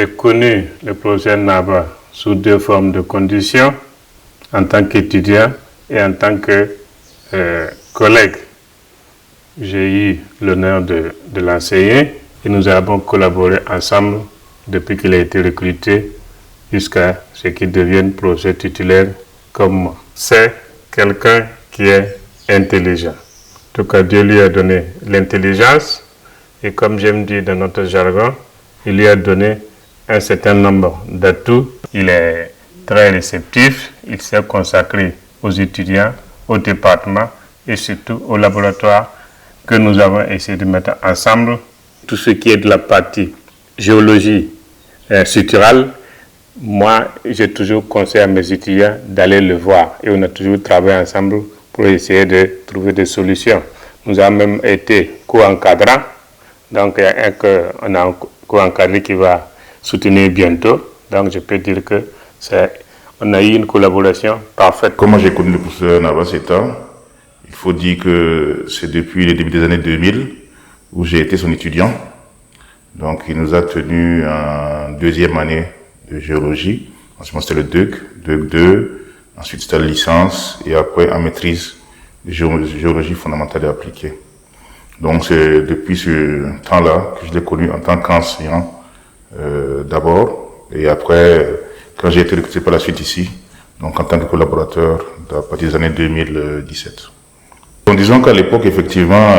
j'ai connu le projet NABA sous deux formes de conditions, en tant qu'étudiant et en tant que collègue. J'ai eu l'honneur de l'enseigner et nous avons collaboré ensemble depuis qu'il a été recruté jusqu'à ce qu'il devienne professeur titulaire comme moi. C'est quelqu'un qui est intelligent. En tout cas, Dieu lui a donné l'intelligence et comme j'aime dire dans notre jargon, il lui a donné un certain nombre d'atouts. Il est très réceptif, il s'est consacré aux étudiants, au département et surtout au laboratoire que nous avons essayé de mettre ensemble. Tout ce qui est de la partie géologie structurale, moi, j'ai toujours conseillé à mes étudiants d'aller le voir et on a toujours travaillé ensemble pour essayer de trouver des solutions. Nous avons même été co-encadrants, donc il y a on a un co-encadré qui va soutenir bientôt, donc je peux dire que on a eu une collaboration parfaite. Comment j'ai connu le professeur Nava Seta? Il faut dire que c'est depuis le début des années 2000 où j'ai été son étudiant. Donc il nous a tenu en deuxième année de géologie. Ensuite c'était le DEUC 2, ensuite c'était la licence et après en maîtrise de géologie fondamentale et appliquée. Donc c'est depuis ce temps-là que je l'ai connu en tant qu'enseignant d'abord et après quand j'ai été recruté par la suite ici, donc en tant que collaborateur à partir des années 2017. Donc disons qu'à l'époque effectivement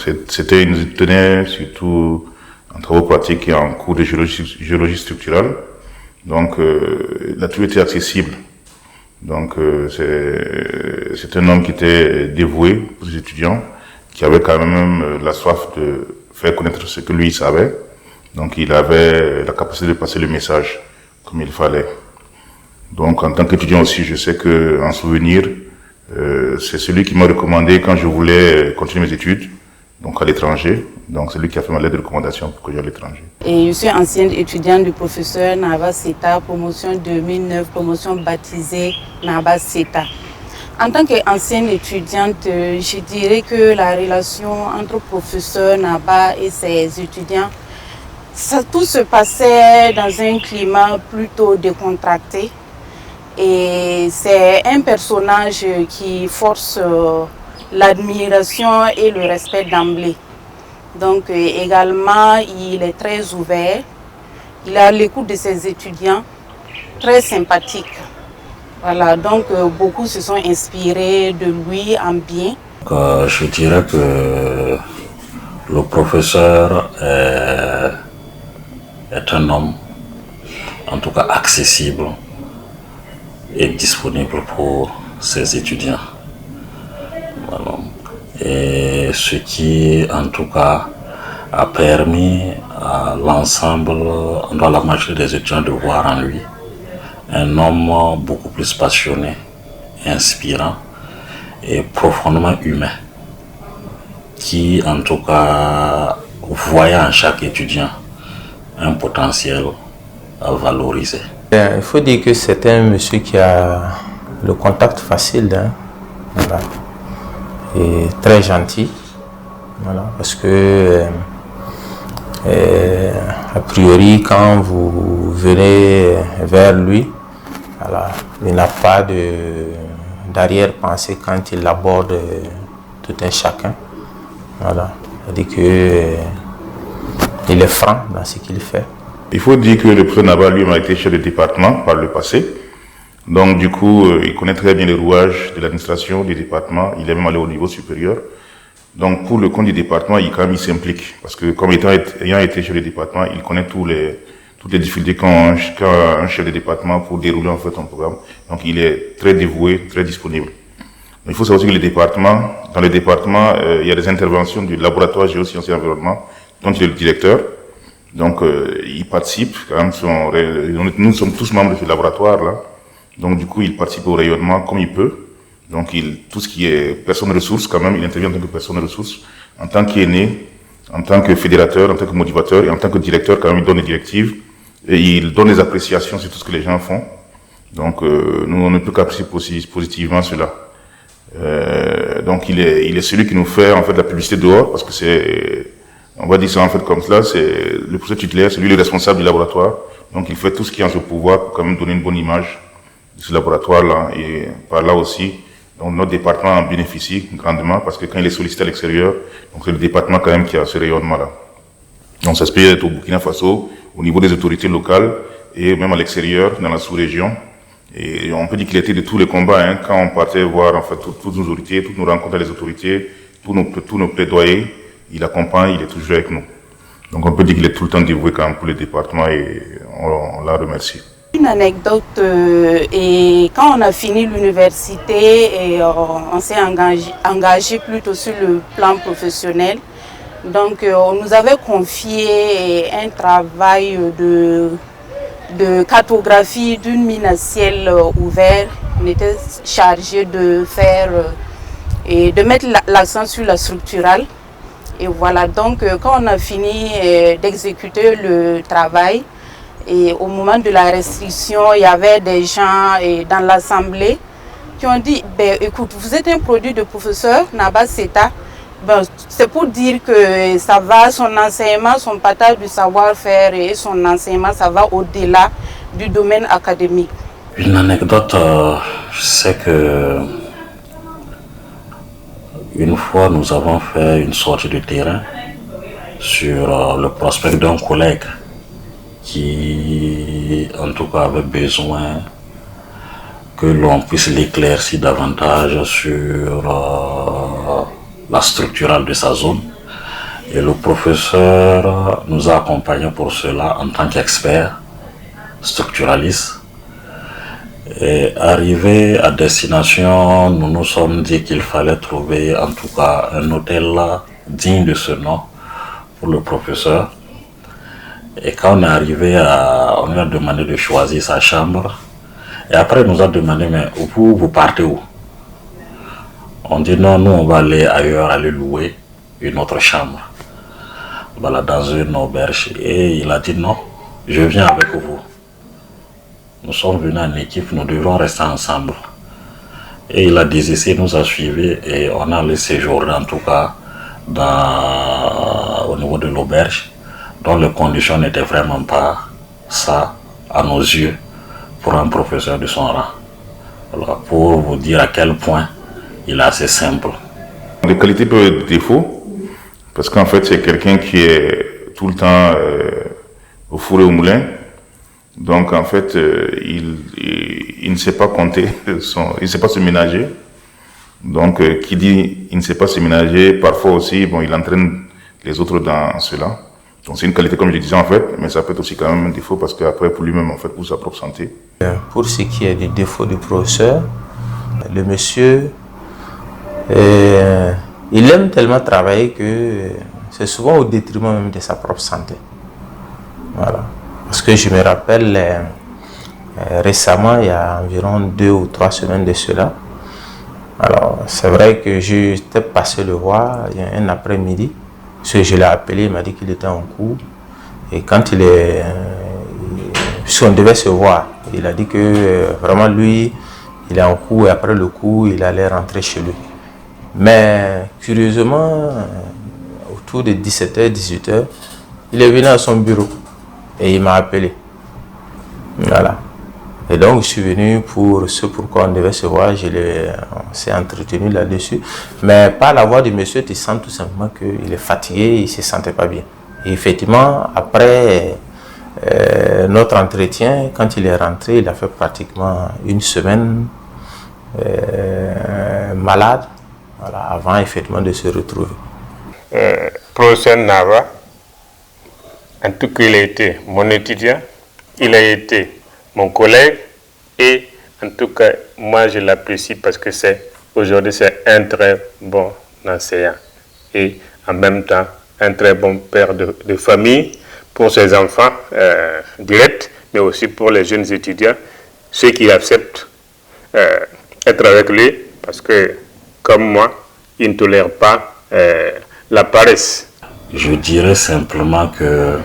il nous tenait surtout en travaux pratiques et en cours de géologie structurale. Donc il a toujours été accessible. Donc c'est un homme qui était dévoué pour ses étudiants, qui avait quand même la soif de faire connaître ce que lui savait. Donc il avait la capacité de passer le message comme il fallait. Donc en tant qu'étudiant aussi, je sais que en souvenir, c'est celui qui m'a recommandé quand je voulais continuer mes études, donc à l'étranger. Donc c'est lui qui a fait ma lettre de recommandation pour que j'aille à l'étranger. Et je suis ancienne étudiante du professeur Nava Seta, promotion 2009, promotion baptisée Nava Seta. En tant qu'ancienne étudiante, je dirais que la relation entre professeur Nava et ses étudiants, tout se passait dans un climat plutôt décontracté. Et c'est un personnage qui force l'admiration et le respect d'emblée. Donc également, il est très ouvert, il a l'écoute de ses étudiants, très sympathique. Voilà, donc beaucoup se sont inspirés de lui en bien. Je dirais que le professeur est un homme, en tout cas accessible et disponible pour ses étudiants. Voilà. Et ce qui, en tout cas, a permis à l'ensemble, dans la majorité des étudiants, de voir en lui un homme beaucoup plus passionné, inspirant et profondément humain, qui, en tout cas, voyait en chaque étudiant un potentiel à valoriser. Il faut dire que c'est un monsieur qui a le contact facile, hein. Voilà. Et très gentil, voilà, parce que a priori quand vous venez vers lui, voilà, il n'a pas d'arrière-pensée quand il aborde tout un chacun, voilà, c'est-à-dire que il est franc dans ce qu'il fait. Il faut dire que le professeur Nava lui a été chef de département par le passé. Donc du coup, il connaît très bien les rouages de l'administration du département. Il est même allé au niveau supérieur. Donc pour le compte du département, il s'implique. Parce que comme ayant été chef de département, il connaît toutes les difficultés qu'a un chef de département pour dérouler en fait un programme. Donc il est très dévoué, très disponible. Mais il faut savoir aussi que dans le département, il y a des interventions du laboratoire géosciences et environnement, dont il est le directeur. Donc il participe. Quand même, nous sommes tous membres de ce laboratoire-là. Donc du coup, il participe au rayonnement comme il peut. Donc tout ce qui est personne ressource, quand même, il intervient en tant que personne ressource, en tant qu'aîné, en tant que fédérateur, en tant que motivateur et en tant que directeur, quand même, il donne des directives et il donne des appréciations sur tout ce que les gens font. Donc nous, on ne peut qu'apprécier positivement cela. Donc il est celui qui nous fait en fait la publicité dehors parce que c'est On va dire ça en fait comme cela, c'est le professeur titulaire, c'est lui le responsable du laboratoire. Donc il fait tout ce qui est en son pouvoir pour quand même donner une bonne image de ce laboratoire-là. Et par là aussi, donc notre département en bénéficie grandement parce que quand il est sollicité à l'extérieur, donc c'est le département quand même qui a ce rayonnement-là. Donc ça se peut être au Burkina Faso, au niveau des autorités locales et même à l'extérieur, dans la sous-région. Et on peut dire qu'il était de tous les combats, hein, quand on partait voir en fait toutes nos autorités, toutes nos rencontres avec les autorités, tous nos plaidoyers, il accompagne, il est toujours avec nous. Donc on peut dire qu'il est tout le temps dévoué quand même pour le département et on la remercie. Une anecdote, et quand on a fini l'université et on s'est engagé plutôt sur le plan professionnel, donc on nous avait confié un travail de cartographie d'une mine à ciel ouvert. On était chargé de faire et de mettre l'accent sur la structurale. Et voilà, donc quand on a fini d'exécuter le travail, et au moment de la restriction, il y avait des gens dans l'assemblée qui ont dit, ben, écoute, vous êtes un produit de professeur Naba Seta. Ben, c'est pour dire que ça va, son enseignement, son partage du savoir-faire et son enseignement, ça va au-delà du domaine académique. Une anecdote, c'est que une fois nous avons fait une sortie de terrain sur le prospect d'un collègue qui en tout cas avait besoin que l'on puisse l'éclaircir davantage sur la structurale de sa zone. Et le professeur nous a accompagnés pour cela en tant qu'expert structuraliste. Et arrivé à destination, nous nous sommes dit qu'il fallait trouver en tout cas un hôtel digne de ce nom pour le professeur. Et quand on est arrivé, on lui a demandé de choisir sa chambre. Et après, il nous a demandé, mais vous partez où? On dit non, nous on va aller ailleurs, aller louer une autre chambre. Voilà, dans une auberge. Et il a dit non, je viens avec vous. Nous sommes venus en équipe, nous devons rester ensemble. Et il a désisté, il nous a suivis et on a allé séjourner en tout cas au niveau de l'auberge, dont les conditions n'étaient vraiment pas ça à nos yeux pour un professeur de son rang. Voilà, pour vous dire à quel point il est assez simple. Les qualités peuvent être des défauts, parce qu'en fait c'est quelqu'un qui est tout le temps au four et au moulin. Donc en fait, il ne sait pas compter, il ne sait pas se ménager. Donc qui dit il ne sait pas se ménager, parfois aussi, bon, il entraîne les autres dans cela. Donc c'est une qualité comme je disais en fait, mais ça peut être aussi quand même un défaut parce qu'après pour lui-même en fait, pour sa propre santé. Pour ce qui est des défauts du professeur, le monsieur, il aime tellement travailler que c'est souvent au détriment même de sa propre santé. Voilà. Parce que je me rappelle récemment, il y a environ 2 ou 3 semaines de cela. Alors, c'est vrai que j'étais passé le voir il y a un après-midi. Parce que je l'ai appelé, il m'a dit qu'il était en cours. Et quand puisqu'on devait se voir, il a dit que vraiment lui, il est en cours et après le cours, il allait rentrer chez lui. Mais curieusement, autour de 17h, 18h, il est venu à son bureau. Et il m'a appelé. Voilà. Et donc, je suis venu pour ce pourquoi on devait se voir. On s'est entretenu là-dessus. Mais par la voix du monsieur, tu sens tout simplement qu'il est fatigué, il ne se sentait pas bien. Et effectivement, après notre entretien, quand il est rentré, il a fait pratiquement une semaine malade, voilà, avant effectivement de se retrouver. Professeur Nava, en tout cas, il a été mon étudiant, il a été mon collègue et en tout cas, moi je l'apprécie parce que aujourd'hui c'est un très bon enseignant et en même temps un très bon père de famille pour ses enfants directs, mais aussi pour les jeunes étudiants, ceux qui acceptent être avec lui parce que comme moi, il ne tolère pas la paresse. Je dirais simplement que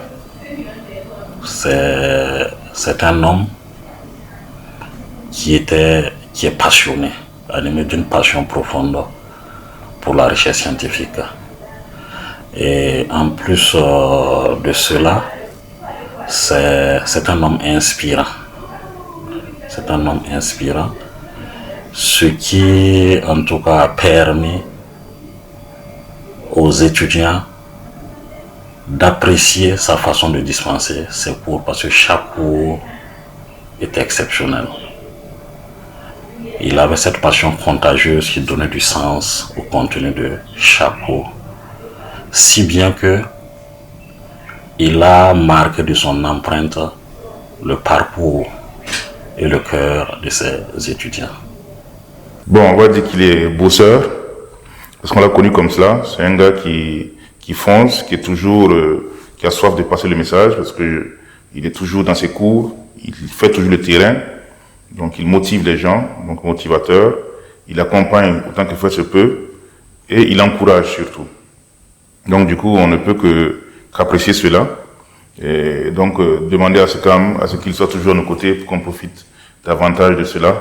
c'est un homme qui est passionné, animé d'une passion profonde pour la recherche scientifique. Et en plus de cela, c'est un homme inspirant. C'est un homme inspirant, ce qui en tout cas a permis aux étudiants d'apprécier sa façon de dispenser ses cours, parce que chaque cours était exceptionnel. Il avait cette passion contagieuse qui donnait du sens au contenu de chaque cours, si bien que il a marqué de son empreinte le parcours et le cœur de ses étudiants. Bon, on va dire qu'il est bosseur, parce qu'on l'a connu comme cela. C'est un gars qui fonce, qui est toujours, qui a soif de passer le message, parce que il est toujours dans ses cours, il fait toujours le terrain, donc il motive les gens, donc motivateur, il accompagne autant que faire se peut, et il encourage surtout. Donc du coup, on ne peut qu'apprécier cela, et donc demander à ce qu'il soit toujours à nos côtés pour qu'on profite davantage de cela,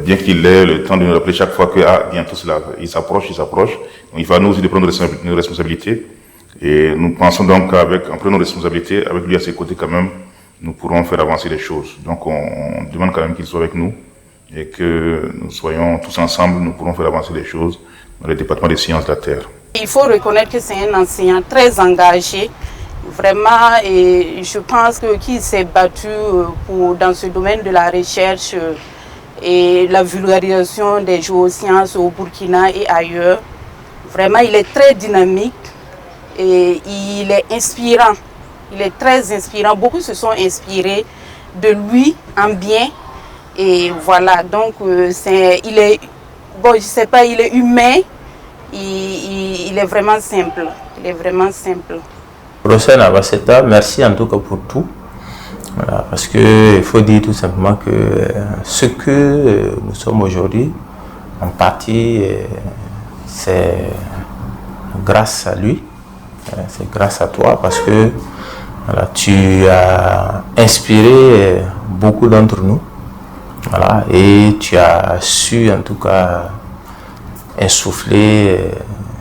bien qu'il ait le temps de nous rappeler chaque fois que bientôt cela, il s'approche. Donc, il va nous aussi de prendre nos responsabilités, et nous pensons donc en prenant nos responsabilités, avec lui à ses côtés quand même, nous pourrons faire avancer les choses. Donc on demande quand même qu'il soit avec nous, et que nous soyons tous ensemble, nous pourrons faire avancer les choses dans le département des sciences de la Terre. Il faut reconnaître que c'est un enseignant très engagé, vraiment, et je pense qu'il s'est battu dans ce domaine de la recherche et la vulgarisation des géosciences au Burkina et ailleurs. Vraiment, il est très dynamique et il est inspirant. Il est très inspirant. Beaucoup se sont inspirés de lui en bien. Et voilà, donc il est, bon, je sais pas, il est humain. Il est vraiment simple. Il est vraiment simple. Professeur Nava Seta, merci en tout cas pour tout. Voilà, parce qu'il faut dire tout simplement que ce que nous sommes aujourd'hui, en partie, c'est grâce à lui, c'est grâce à toi, parce que voilà, tu as inspiré beaucoup d'entre nous, voilà, et tu as su en tout cas insuffler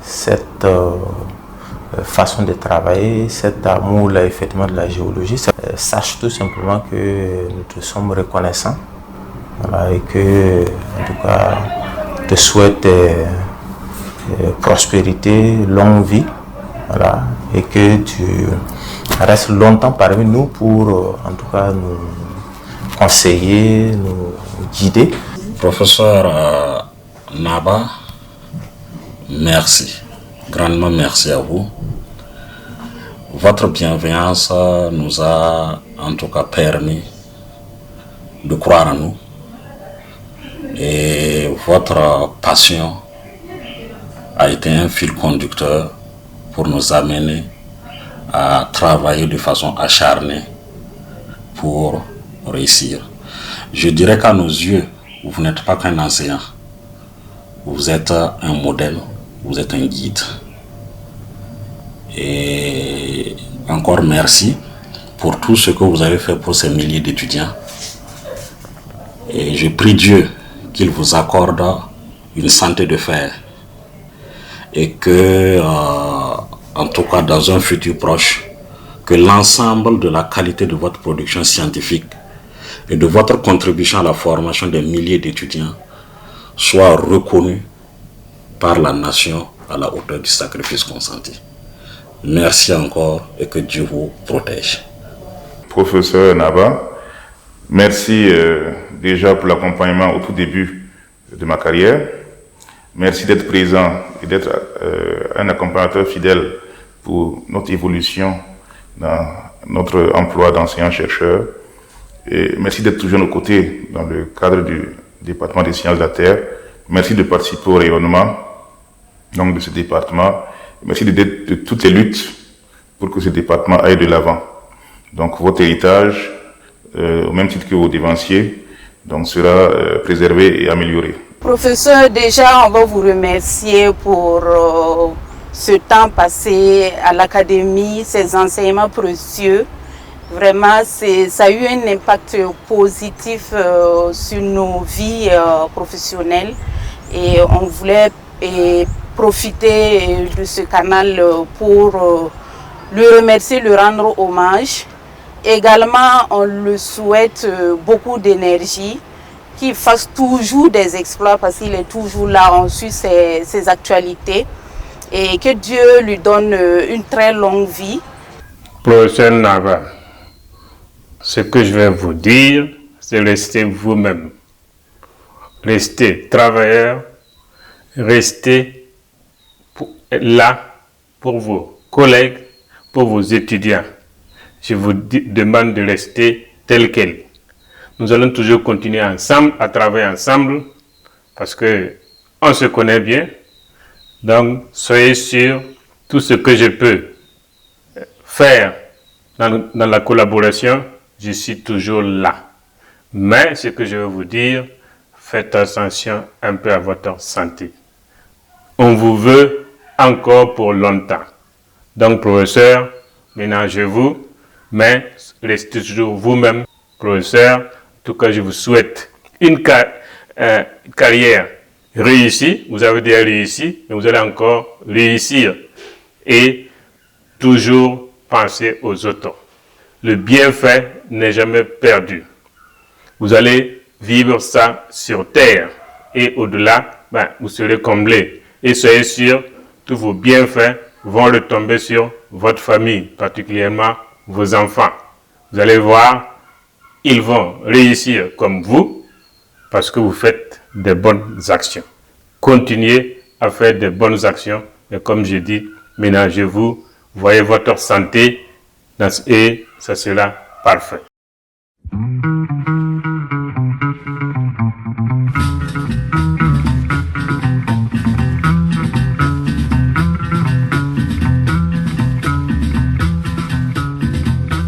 cette façon de travailler, cet amour là, effectivement, de la géologie. Sache tout simplement que nous te sommes reconnaissants, voilà, et que en tout cas te souhaite prospérité, longue vie, voilà, et que tu restes longtemps parmi nous pour en tout cas nous conseiller, nous guider. Professeur Naba, merci, grandement merci à vous. Votre bienveillance nous a en tout cas permis de croire en nous, et votre passion a été un fil conducteur pour nous amener à travailler de façon acharnée pour réussir. Je dirais qu'à nos yeux, vous n'êtes pas qu'un enseignant, vous êtes un modèle, vous êtes un guide. Et encore merci pour tout ce que vous avez fait pour ces milliers d'étudiants. Et je prie Dieu qu'il vous accorde une santé de fer, et que, en tout cas dans un futur proche, que l'ensemble de la qualité de votre production scientifique et de votre contribution à la formation des milliers d'étudiants soit reconnu par la nation à la hauteur du sacrifice consenti. Merci encore, et que Dieu vous protège. Professeur Naba, merci déjà pour l'accompagnement au tout début de ma carrière. Merci d'être présent et d'être un accompagnateur fidèle pour notre évolution dans notre emploi d'enseignant-chercheur. Et merci d'être toujours à nos côtés dans le cadre du département des sciences de la Terre. Merci de participer au rayonnement donc, de ce département. Merci de toutes les luttes pour que ce département aille de l'avant. Donc votre héritage, au même titre que vos dévanciers, donc, sera préservé et amélioré. Professeur, déjà on va vous remercier pour ce temps passé à l'académie, ces enseignements précieux. Vraiment, ça a eu un impact positif sur nos vies professionnelles, et on voulait profiter de ce canal pour le remercier, le rendre hommage. Également, on le souhaite beaucoup d'énergie, qu'il fasse toujours des exploits parce qu'il est toujours là, on suit ses actualités, et que Dieu lui donne une très longue vie. Professeur Nava, ce que je vais vous dire, c'est rester vous-même. Restez travailleur, restez là pour vos collègues, pour vos étudiants. Je vous demande de rester tel quel. Nous allons toujours continuer ensemble, à travailler ensemble, parce qu'on se connaît bien. Donc, soyez sûrs, tout ce que je peux faire dans la collaboration, je suis toujours là. Mais ce que je veux vous dire, faites attention un peu à votre santé. On vous veut encore pour longtemps. Donc, professeur, ménagez-vous, mais restez toujours vous-même, professeur. En tout cas, je vous souhaite une carrière réussie. Vous avez déjà réussi, mais vous allez encore réussir. Et toujours penser aux autres. Le bienfait n'est jamais perdu. Vous allez vivre ça sur terre. Et au-delà, vous serez comblés. Et soyez sûr, tous vos bienfaits vont retomber sur votre famille, particulièrement vos enfants. Vous allez voir, ils vont réussir comme vous parce que vous faites des bonnes actions. Continuez à faire des bonnes actions. Et comme je dis, ménagez-vous, voyez votre santé et ça sera parfait.